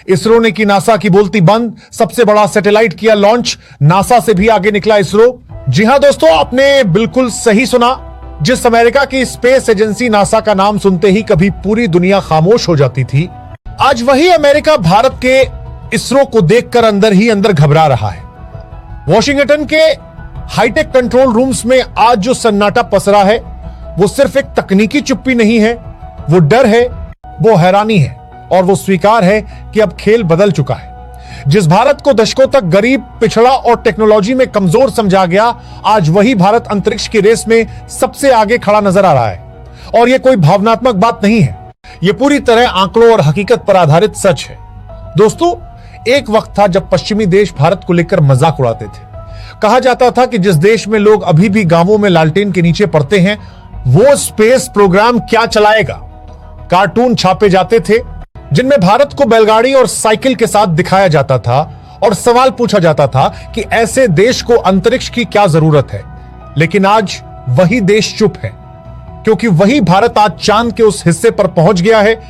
इसरो ने की नासा की बोलती बंद, सबसे बड़ा सैटेलाइट किया लॉन्च, नासा से भी आगे निकला इसरो। जी हां दोस्तों, आपने बिल्कुल सही सुना। जिस अमेरिका की स्पेस एजेंसी नासा का नाम सुनते ही कभी पूरी दुनिया खामोश हो जाती थी, आज वही अमेरिका भारत के इसरो को देखकर अंदर ही अंदर घबरा रहा है। वॉशिंगटन के हाईटेक कंट्रोल रूम्स में आज जो सन्नाटा पसरा है, वो सिर्फ एक तकनीकी चुप्पी नहीं है, वो डर है, वो हैरानी है और वो स्वीकार है कि अब खेल बदल चुका है। जिस भारत को दशकों तक गरीब, पिछड़ा और टेक्नोलॉजी में कमजोर समझा गया, आज वही भारत अंतरिक्ष की रेस में सबसे आगे खड़ा नजर आ रहा है। और यह कोई भावनात्मक बात नहीं है, यह पूरी तरह आंकड़ों और हकीकत पर आधारित सच है। दोस्तों, एक वक्त था जब पश्चिमी देश भारत को लेकर मजाक उड़ाते थे। कहा जाता था कि जिस देश में लोग अभी भी गांवों में लालटेन के नीचे पड़ते हैं, वो स्पेस प्रोग्राम क्या चलाएगा। कार्टून छापे जाते थे जिनमें भारत को बैलगाड़ी और साइकिल के साथ दिखाया जाता था और सवाल पूछा जाता था कि ऐसे देश को अंतरिक्ष की क्या जरूरत है। लेकिन आज वही देश चुप है, क्योंकि वही भारत आज चांद के उस हिस्से पर पहुंच गया है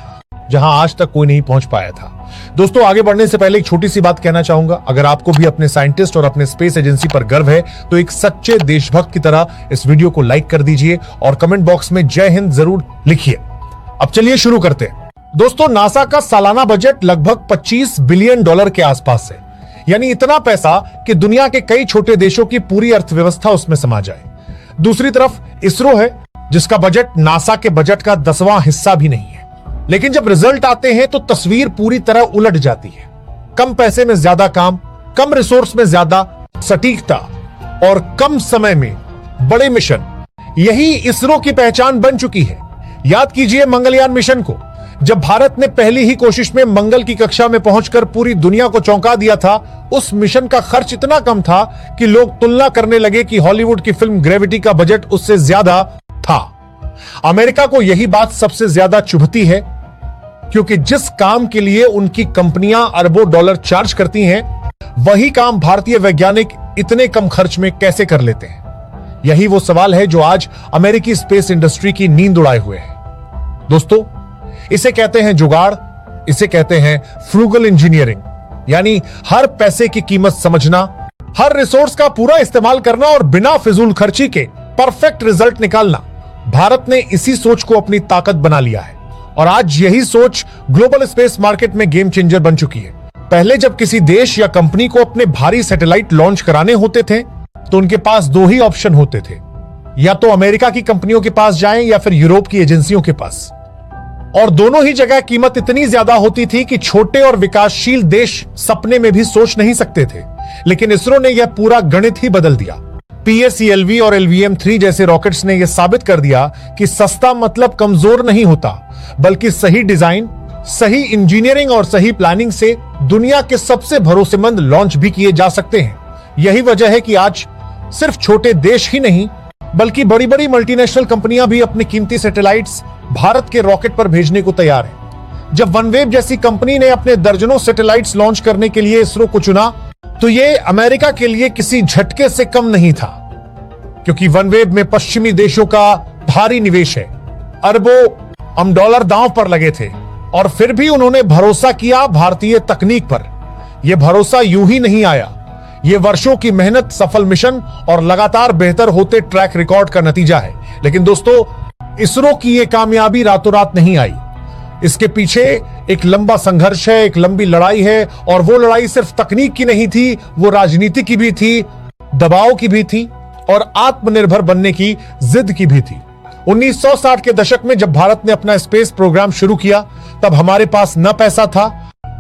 जहां आज तक कोई नहीं पहुंच पाया था। दोस्तों, आगे बढ़ने से पहले एक छोटी सी बात कहना चाहूंगा। अगर आपको भी अपने साइंटिस्ट और अपने स्पेस एजेंसी पर गर्व है, तो एक सच्चे देशभक्त की तरह इस वीडियो को लाइक कर दीजिए और कमेंट बॉक्स में जय हिंद जरूर लिखिए। अब चलिए शुरू करते हैं। दोस्तों, नासा का सालाना बजट लगभग $25 बिलियन के आसपास है, यानी इतना पैसा कि दुनिया के कई छोटे देशों की पूरी अर्थव्यवस्था उसमें समा जाए। दूसरी तरफ इसरो है, जिसका बजट नासा के बजट का 10वां हिस्सा भी नहीं है। लेकिन जब रिजल्ट आते हैं तो तस्वीर पूरी तरह उलट जाती है। कम पैसे में ज्यादा काम, कम रिसोर्स में ज्यादा सटीकता और कम समय में बड़े मिशन, यही इसरो की पहचान बन चुकी है। याद कीजिए मंगलयान मिशन को, जब भारत ने पहली ही कोशिश में मंगल की कक्षा में पहुंचकर पूरी दुनिया को चौंका दिया था। उस मिशन का खर्च इतना कम था कि लोग तुलना करने लगे कि हॉलीवुड की फिल्म ग्रेविटी का बजट उससे ज्यादा था। अमेरिका को यही बात सबसे ज्यादा चुभती है, क्योंकि जिस काम के लिए उनकी कंपनियां अरबों डॉलर चार्ज करती हैं, वही काम भारतीय वैज्ञानिक इतने कम खर्च में कैसे कर लेते हैं। यही वो सवाल है जो आज अमेरिकी स्पेस इंडस्ट्री की नींद उड़ाए हुए है। दोस्तों, इसे कहते हैं जुगाड़, इसे कहते हैं फ्रूगल इंजीनियरिंग, यानी हर पैसे की कीमत समझना, हर रिसोर्स का पूरा इस्तेमाल करना और बिना फिजूल खर्ची के परफेक्ट रिजल्ट निकालना। भारत ने इसी सोच को अपनी ताकत बना लिया है और आज यही सोच ग्लोबल स्पेस मार्केट में गेम चेंजर बन चुकी है। पहले जब किसी देश या कंपनी को अपने भारी सैटेलाइट लॉन्च कराने होते थे, तो उनके पास दो ही ऑप्शन होते थे, या तो अमेरिका की कंपनियों के पास जाएं या फिर यूरोप की एजेंसियों के पास। और दोनों ही जगह कीमत इतनी ज्यादा होती थी कि छोटे और विकासशील देश सपने में भी सोच नहीं सकते थे। लेकिन इसरो ने यह पूरा गणित ही बदल दिया। PSELV और LVM-3 जैसे रॉकेट्स ने यह साबित कर दिया कि सस्ता मतलब कमजोर नहीं होता, बल्कि सही डिजाइन, सही इंजीनियरिंग और सही प्लानिंग से दुनिया के सबसे भरोसेमंद लॉन्च भी किए जा सकते हैं। यही वजह है कि आज सिर्फ छोटे देश ही नहीं, बल्कि बड़ी बड़ी मल्टीनेशनल कंपनियां भी अपने कीमती सैटेलाइट्स भारत के रॉकेट पर भेजने को तैयार हैं। जब वनवेव जैसी कंपनी ने अपने दर्जनों सैटेलाइट्स लॉन्च करने के लिए इसरो को चुना, तो यह अमेरिका के लिए किसी झटके से कम नहीं था, क्योंकि वनवेव में पश्चिमी देशों का भारी निवेश है। अरबों डॉलर दांव पर लगे थे और फिर भी उन्होंने भरोसा किया भारतीय तकनीक पर। यह भरोसा यूं ही नहीं आया, यह वर्षों की मेहनत, सफल मिशन और लगातार बेहतर होते ट्रैक रिकॉर्ड का नतीजा है। लेकिन दोस्तों, इसरो की यह कामयाबी रातों रात नहीं आई। इसके पीछे एक लंबा संघर्ष है, एक लंबी लड़ाई है, और वो लड़ाई सिर्फ तकनीक की नहीं थी, वो राजनीति की भी थी, दबाव की भी थी और आत्मनिर्भर बनने की जिद की भी थी। 1960 के दशक में जब भारत ने अपना स्पेस प्रोग्राम शुरू किया, तब हमारे पास न पैसा था,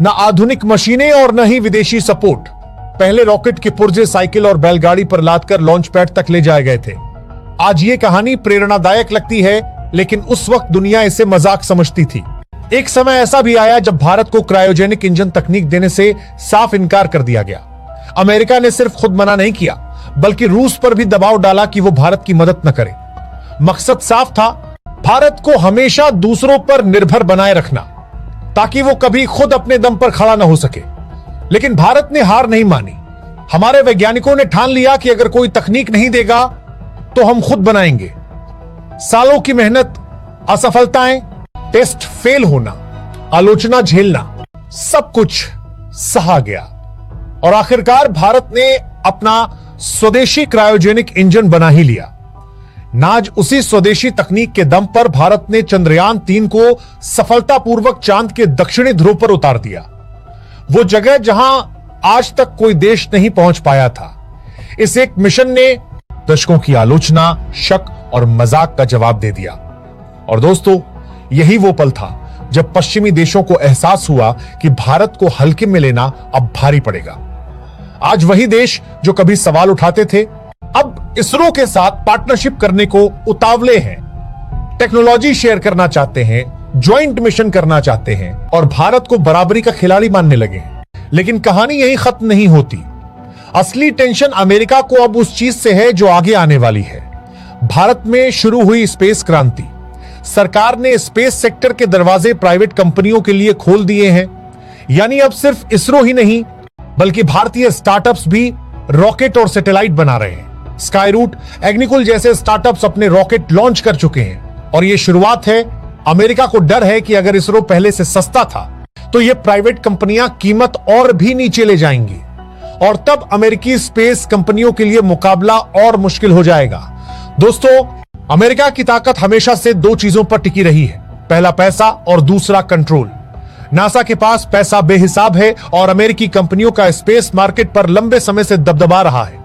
न आधुनिक मशीनें और न ही विदेशी सपोर्ट। पहले रॉकेट के पुर्जे साइकिल और बैलगाड़ी पर लादकर लॉन्च पैड तक ले जाए गए थे। आज ये कहानी प्रेरणादायक लगती है, लेकिन उस वक्त दुनिया इसे मजाक समझती थी। एक समय ऐसा भी आया जब भारत को क्रायोजेनिक इंजन तकनीक देने से साफ इनकार कर दिया गया। अमेरिका ने सिर्फ खुद मना नहीं किया, बल्कि रूस पर भी दबाव डाला कि वो भारत की मदद न करे। मकसद साफ था, भारत को हमेशा दूसरों पर निर्भर बनाए रखना, ताकि वो कभी खुद अपने दम पर खड़ा न हो सके। लेकिन भारत ने हार नहीं मानी। हमारे वैज्ञानिकों ने ठान लिया कि अगर कोई तकनीक नहीं देगा तो हम खुद बनाएंगे। सालों की मेहनत, असफलताएं, टेस्ट फेल होना, आलोचना झेलना, सब कुछ सहा गया और आखिरकार भारत ने अपना स्वदेशी क्रायोजेनिक इंजन बना ही लिया। आज उसी स्वदेशी तकनीक के दम पर भारत ने चंद्रयान 3 को सफलतापूर्वक चांद के दक्षिणी ध्रुव पर उतार दिया, वो जगह जहां आज तक कोई देश नहीं पहुंच पाया था। इस एक मिशन ने दशकों की आलोचना, शक और मजाक का जवाब दे दिया। और दोस्तों, यही वो पल था जब पश्चिमी देशों को एहसास हुआ कि भारत को हल्के में लेना अब भारी पड़ेगा। आज वही देश जो कभी सवाल उठाते थे, अब इसरो के साथ पार्टनरशिप करने को उतावले हैं, टेक्नोलॉजी शेयर करना चाहते हैं, ज्वाइंट मिशन करना चाहते हैं और भारत को बराबरी का खिलाड़ी मानने लगे हैं। लेकिन कहानी यही खत्म नहीं होती। असली टेंशन अमेरिका को अब उस चीज से है जो आगे आने वाली है। भारत में शुरू हुई स्पेस क्रांति। सरकार ने स्पेस सेक्टर के दरवाजे प्राइवेट कंपनियों के लिए खोल दिए हैं। यानी अब सिर्फ इसरो ही नहीं बल्कि भारतीय स्टार्टअप्स भी रॉकेट और सैटेलाइट बना रहे हैं। स्काईरूट, एग्निकुल जैसे स्टार्टअप्स अपने रॉकेट लॉन्च कर चुके हैं और यह शुरुआत है। अमेरिका को डर है कि अगर इसरो पहले से सस्ता था तो ये प्राइवेट कंपनियां कीमत और भी नीचे ले जाएंगी और तब अमेरिकी स्पेस कंपनियों के लिए मुकाबला और मुश्किल हो जाएगा। दोस्तों, अमेरिका की ताकत हमेशा से दो चीजों पर टिकी रही है, पहला पैसा और दूसरा कंट्रोल। नासा के पास पैसा बेहिसाब है और अमेरिकी कंपनियों का स्पेस मार्केट पर लंबे समय से दबदबा रहा है।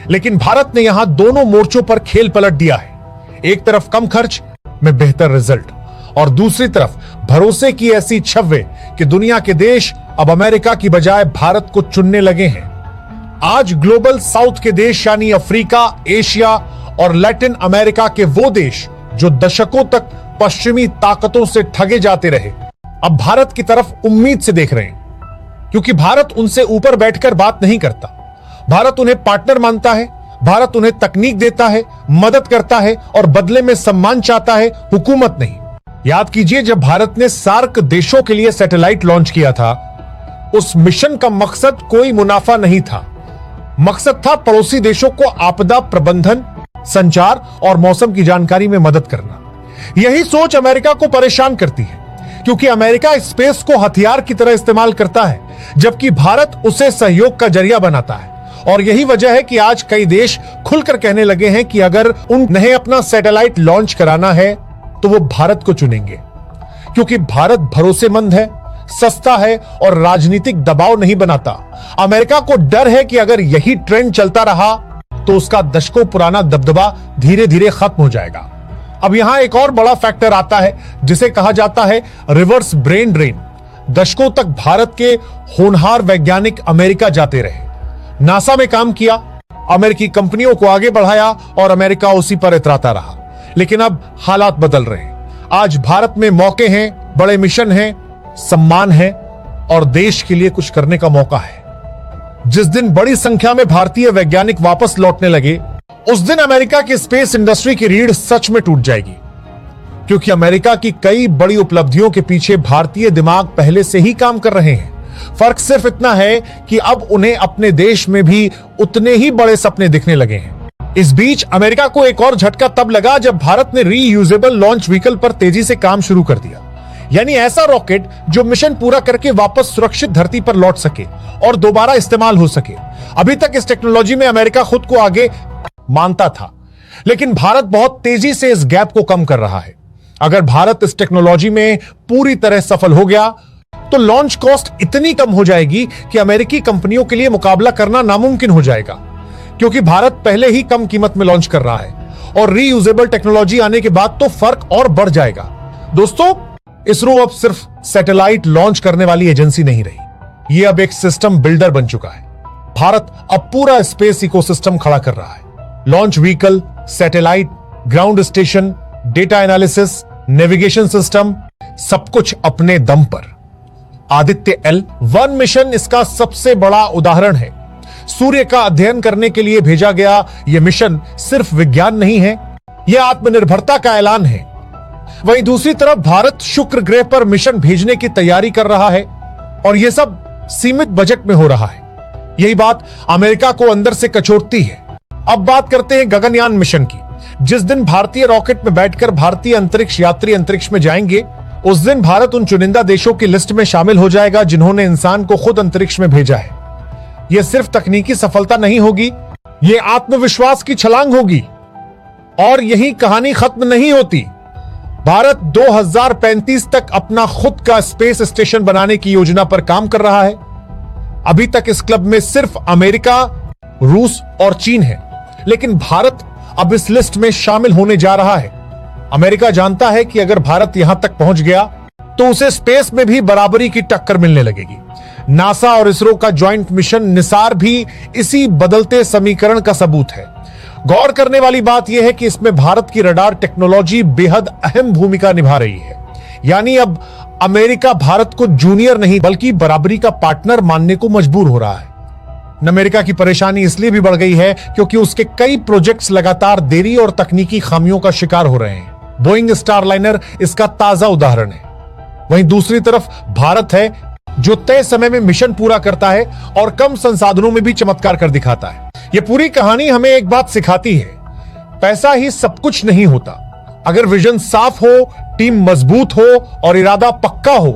लेकिन भारत ने यहां दोनों मोर्चों पर खेल पलट दिया है। एक तरफ कम खर्च में बेहतर रिजल्ट और दूसरी तरफ भरोसे की ऐसी छव्वे कि दुनिया के देश अब अमेरिका की बजाय भारत को चुनने लगे हैं। आज ग्लोबल साउथ के देश यानी अफ्रीका, एशिया और लैटिन अमेरिका के वो देश जो दशकों तक पश्चिमी ताकतों से ठगे जाते रहे, अब भारत की तरफ उम्मीद से देख रहे हैं। क्योंकि भारत उनसे ऊपर बैठकर बात नहीं करता, भारत उन्हें पार्टनर मानता है, भारत उन्हें तकनीक देता है, मदद करता है और बदले में सम्मान चाहता है, हुकूमत नहीं। याद कीजिए, जब भारत ने सार्क देशों के लिए सैटेलाइट लॉन्च किया था, उस मिशन का मकसद कोई मुनाफा नहीं था। मकसद था पड़ोसी देशों को आपदा प्रबंधन, संचार और मौसम की जानकारी में मदद करना। यही सोच अमेरिका को परेशान करती है क्योंकि अमेरिका स्पेस को हथियार की तरह इस्तेमाल करता है जबकि भारत उसे सहयोग का जरिया बनाता है। और यही वजह है कि आज कई देश खुलकर कहने लगे हैं कि अगर उन्हें अपना सैटेलाइट लॉन्च कराना है तो वो भारत को चुनेंगे, क्योंकि भारत भरोसेमंद है, सस्ता है और राजनीतिक दबाव नहीं बनाता। अमेरिका को डर है कि अगर यही ट्रेंड चलता रहा तो उसका दशकों पुराना दबदबा धीरे धीरे खत्म हो जाएगा। अब यहां एक और बड़ा फैक्टर आता है जिसे कहा जाता है रिवर्स ब्रेन ड्रेन। दशकों तक भारत के होनहार वैज्ञानिक अमेरिका जाते रहे, नासा में काम किया, अमेरिकी कंपनियों को आगे बढ़ाया और अमेरिका उसी पर इतराता रहा। लेकिन अब हालात बदल रहे हैं। आज भारत में मौके हैं, बड़े मिशन हैं, सम्मान है और देश के लिए कुछ करने का मौका है। जिस दिन बड़ी संख्या में भारतीय वैज्ञानिक वापस लौटने लगे, उस दिन अमेरिका की स्पेस इंडस्ट्री की रीढ़ सच में टूट जाएगी। क्योंकि अमेरिका की कई बड़ी उपलब्धियों के पीछे भारतीय दिमाग पहले से ही काम कर रहे हैं। फर्क सिर्फ इतना है कि अब उन्हें अपने देश में भी उतने ही बड़े सपने दिखने लगे हैं। इस बीच अमेरिका को एक और झटका तब लगा जब भारत ने रीयूजेबल लॉन्च व्हीकल पर तेजी से काम शुरू कर दिया। यानी ऐसा रॉकेट जो मिशन पूरा करके वापस सुरक्षित धरती पर लौट सके और दोबारा इस्तेमाल हो सके। अभी तक इस टेक्नोलॉजी में अमेरिका खुद को आगे मानता था, लेकिन भारत बहुत तेजी से इस गैप को कम कर रहा है। अगर भारत इस टेक्नोलॉजी में पूरी तरह सफल हो गया तो लॉन्च कॉस्ट इतनी कम हो जाएगी कि अमेरिकी कंपनियों के लिए मुकाबला करना नामुमकिन हो जाएगा, क्योंकि भारत पहले ही कम कीमत में लॉन्च कर रहा है और रीयूजेबल टेक्नोलॉजी आने के बाद तो फर्क और बढ़ जाएगा। दोस्तों, इसरो अब सिर्फ सैटेलाइट लॉन्च करने वाली एजेंसी नहीं रही, यह अब एक सिस्टम बिल्डर बन चुका है। भारत अब पूरा स्पेस इकोसिस्टम खड़ा कर रहा है। Launch vehicle, satellite, ground station, data analysis, navigation system, सब कुछ अपने दम पर। आदित्य L1 मिशन इसका सबसे बड़ा उदाहरण है। सूर्य का अध्ययन करने के लिए भेजा गया यह मिशन सिर्फ विज्ञान नहीं है, यह आत्मनिर्भरता का ऐलान है। वहीं दूसरी तरफ भारत शुक्र ग्रह पर मिशन भेजने की तैयारी कर रहा है और यह सब सीमित बजट में हो रहा है। यही बात अमेरिका को अंदर से कचोटती है। अब बात करते हैं गगनयान मिशन की। जिस दिन भारतीय रॉकेट में बैठकर भारतीय अंतरिक्ष यात्री अंतरिक्ष में जाएंगे, उस दिन भारत उन चुनिंदा देशों की लिस्ट में शामिल हो जाएगा जिन्होंने इंसान को खुद अंतरिक्ष में भेजा है। यह सिर्फ तकनीकी सफलता नहीं होगी, यह आत्मविश्वास की छलांग होगी। और यही कहानी खत्म नहीं होती। भारत 2035 तक अपना खुद का स्पेस स्टेशन बनाने की योजना पर काम कर रहा है। अभी तक इस क्लब में सिर्फ अमेरिका, रूस और चीन है, लेकिन भारत अब इस लिस्ट में शामिल होने जा रहा है। अमेरिका जानता है कि अगर भारत यहां तक पहुंच गया तो उसे स्पेस में भी बराबरी की टक्कर मिलने लगेगी। नासा और इसरो का ज्वाइंट मिशन निसार भी इसी बदलते समीकरण का सबूत है। गौर करने वाली बात यह है कि इसमें भारत की रडार टेक्नोलॉजी बेहद अहम भूमिका निभा रही है। यानी अब अमेरिका भारत को जूनियर नहीं बल्कि बराबरी का पार्टनर मानने को मजबूर हो रहा है। अमेरिका की परेशानी इसलिए भी बढ़ गई है क्योंकि उसके कई प्रोजेक्ट्स लगातार देरी और तकनीकी खामियों का शिकार हो रहे हैं। बोइंग स्टारलाइनर इसका ताजा उदाहरण है। वहीं दूसरी तरफ भारत है जो तय समय में मिशन पूरा करता है और कम संसाधनों में भी चमत्कार कर दिखाता है। यह पूरी कहानी हमें एक बात सिखाती है, पैसा ही सब कुछ नहीं होता। अगर विजन साफ हो, टीम मजबूत हो और इरादा पक्का हो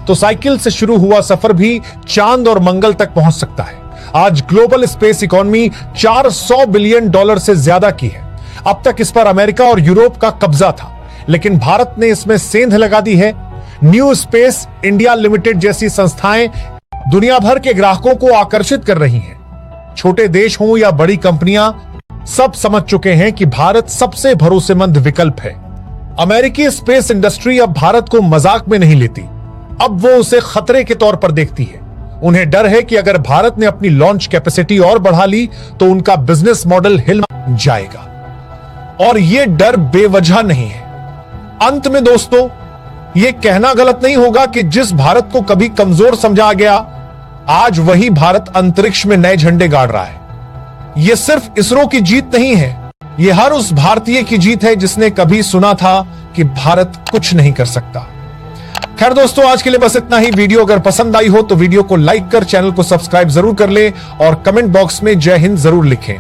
तो साइकिल से शुरू हुआ सफर भी चांद और मंगल तक पहुंच सकता है। आज ग्लोबल स्पेस इकोनॉमी $400 बिलियन से ज्यादा की है। अब तक इस पर अमेरिका और यूरोप का कब्जा था, लेकिन भारत ने इसमें सेंध लगा दी है। न्यू स्पेस इंडिया लिमिटेड जैसी संस्थाएं दुनिया भर के ग्राहकों को आकर्षित कर रही हैं। छोटे देश हों या बड़ी कंपनियां, सब समझ चुके हैं कि भारत सबसे भरोसेमंद विकल्प है। अमेरिकी स्पेस इंडस्ट्री अब भारत को मजाक में नहीं लेती, अब वो उसे खतरे के तौर पर देखती है। उन्हें डर है कि अगर भारत ने अपनी लॉन्च कैपेसिटी और बढ़ा ली तो उनका बिजनेस मॉडल हिल जाएगा। और यह डर बेवजह नहीं है। अंत में दोस्तों, यह कहना गलत नहीं होगा कि जिस भारत को कभी कमजोर समझा गया, आज वही भारत अंतरिक्ष में नए झंडे गाड़ रहा है। यह सिर्फ इसरो की जीत नहीं है, यह हर उस भारतीय की जीत है जिसने कभी सुना था कि भारत कुछ नहीं कर सकता। खैर दोस्तों, आज के लिए बस इतना ही। वीडियो अगर पसंद आई हो तो वीडियो को लाइक कर चैनल को सब्सक्राइब जरूर कर ले और कमेंट बॉक्स में जय हिंद जरूर लिखें।